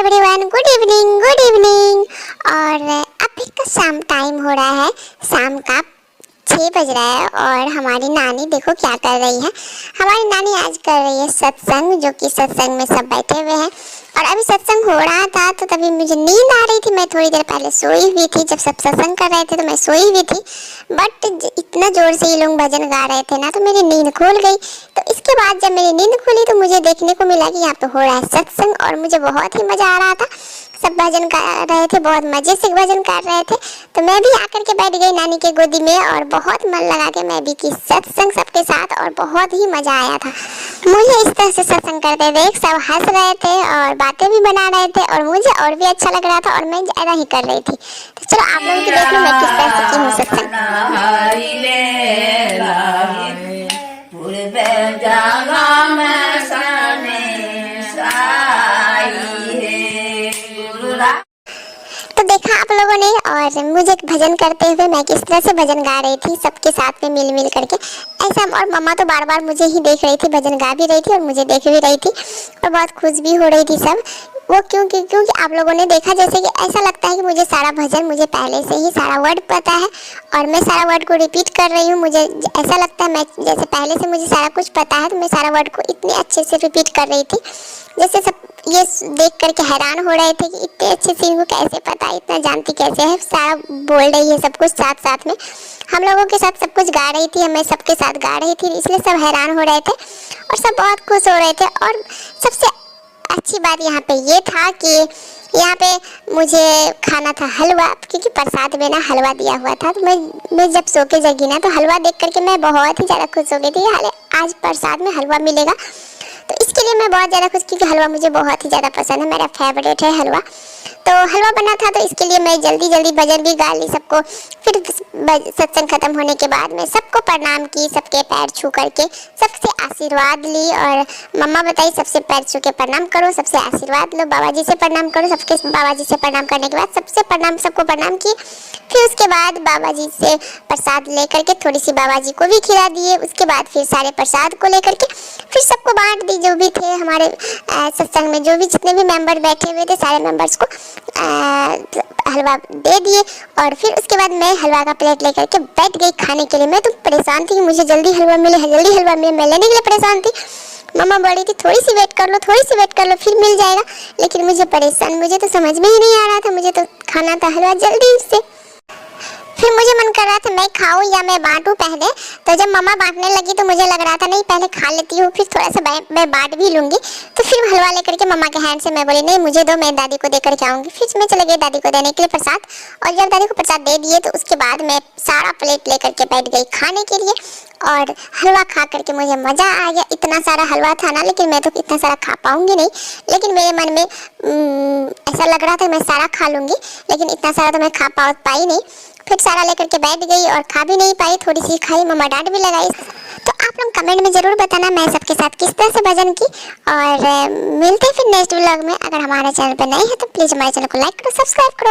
Everyone, good evening good evening. और अभी का शाम टाइम हो रहा है, शाम का 6 बज रहा है। और हमारी नानी देखो क्या कर रही है। हमारी नानी आज कर रही है सत्संग, जो कि सत्संग में सब बैठे हुए हैं। और अभी सत्संग हो रहा था तो तभी मुझे नींद आ रही थी। मैं थोड़ी देर पहले सोई हुई थी, जब सब सत्संग कर रहे थे तो मैं सोई हुई थी। बट इतना जोर से ये लोग भजन गा रहे थे ना, तो मेरी नींद खुल गई। तो इसके बाद जब मेरी नींद खुली तो मुझे देखने को मिला कि यहाँ पे हो रहा है सत्संग, और मुझे बहुत ही मजा आ रहा था। सब भजन कर रहे थे, बहुत मजे से भजन कर रहे थे। तो मैं भी आकर के बैठ गई नानी के गोदी में, और बहुत मन लगा के मैं भी की सत्संग सबके साथ, और बहुत ही मजा आया था। मुझे इस तरह से सत्संग करते देख सब हंस रहे थे और बातें भी बना रहे थे, और मुझे और भी अच्छा लग रहा था, और मैं ज्यादा ही कर रही थी। तो चलो आप लोग भी देख लो मैं किस तरह से की हूँ सत्संग। तो देखा आप लोगों ने, और मुझे भजन करते हुए मैं किस तरह से भजन गा रही थी सबके साथ में मिल मिल करके ऐसा। और मम्मा तो बार बार मुझे ही देख रही थी, भजन गा भी रही थी और मुझे देख भी रही थी, और बहुत खुश भी हो रही थी सब। वो क्योंकि आप लोगों ने देखा जैसे कि ऐसा लगता है कि मुझे सारा भजन, मुझे पहले से ही सारा वर्ड पता है, और मैं सारा वर्ड को रिपीट कर रही हूँ। मुझे ऐसा लगता है मैं जैसे पहले से मुझे सारा कुछ पता है, तो मैं सारा वर्ड को इतने अच्छे से रिपीट कर रही थी। जैसे सब ये देख करके हैरान हो रहे थे कि इतने अच्छे से इनको कैसे पता है, इतना जानती कैसे है, सारा बोल रही है सब कुछ साथ साथ में। हम लोगों के साथ सब कुछ गा रही थी, मैं सबके साथ गा रही थी, इसलिए सब हैरान हो रहे थे और सब बहुत खुश हो रहे थे। और सबसे अच्छी बात यहाँ पे ये था कि यहाँ पे मुझे खाना था हलवा, क्योंकि प्रसाद में ना हलवा दिया हुआ था। तो मैं जब सो के जगी ना, तो हलवा देख करके मैं बहुत ही ज़्यादा खुश हो गई थी। आज प्रसाद में हलवा मिलेगा, तो इसके लिए मैं बहुत ज़्यादा खुश, क्योंकि हलवा मुझे बहुत ही ज़्यादा पसंद है, मेरा फेवरेट है हलवा। तो हलवा बना था, तो इसके लिए मैं जल्दी जल्दी भजन भी गा ली सबको। फिर सत्संग खत्म होने के बाद मैं सबको प्रणाम की, सबके पैर छू करके सबसे आशीर्वाद ली। और मम्मा बताई सबसे पैर छू के प्रणाम करो, सबसे आशीर्वाद लो, बाबा जी से प्रणाम करो। सबके बाबा जी से प्रणाम करने के बाद सबसे प्रणाम, सबको प्रणाम की। फिर उसके बाद बाबा जी से प्रसाद लेकर के थोड़ी सी बाबा जी को भी खिला दिए। उसके बाद फिर सारे प्रसाद को लेकर के फिर सबको बांट दी, जो भी थे हमारे सत्संग में, जो भी जितने भी मेंबर बैठे हुए थे सारे मेंबर्स को हलवा दे दिए। और फिर उसके बाद मैं हलवा का प्लेट लेकर के बैठ गई खाने के लिए। मैं तो परेशान थी कि मुझे जल्दी हलवा मिले, जल्दी हलवा मिले, मैं लेने के लिए परेशान थी। मम्मा बोली थी थोड़ी सी वेट कर लो, थोड़ी सी वेट कर लो, फिर मिल जाएगा। लेकिन मुझे तो समझ में ही नहीं आ रहा था, मुझे तो खाना था हलवा जल्दी से। फिर मुझे मन कर रहा था मैं खाऊं या मैं बांटूं पहले। तो जब मम्मा बांटने लगी तो मुझे लग रहा था नहीं पहले खा लेती हूँ, फिर थोड़ा सा मैं बांट भी लूंगी। तो फिर हलवा लेकर के मम्मा के हैंड से मैं बोली नहीं मुझे दो, मैं दादी को दे करके आऊँगी। फिर मैं चले गई दादी को देने के लिए प्रसाद, और जब दादी को प्रसाद दे दिए तो उसके बाद मैं सारा प्लेट लेकर के बैठ गई खाने के लिए। और हलवा खा करके मुझे मज़ा आ गया। इतना सारा हलवा था ना, लेकिन मैं तो इतना सारा खा पाऊँगी नहीं, लेकिन मेरे मन में ऐसा लग रहा था मैं सारा खा लूँगी, लेकिन इतना सारा तो मैं खा पाई नहीं। फिर सारा लेकर के बैठ गई और खा भी नहीं पाई, थोड़ी सी खाई, मम्मा डांट भी लगाई। तो आप लोग कमेंट में ज़रूर बताना मैं सबके साथ किस तरह से भजन की। और मिलते हैं फिर नेक्स्ट व्लॉग में। अगर हमारे चैनल पर नए हैं तो प्लीज़ हमारे चैनल को लाइक करो, सब्सक्राइब करो।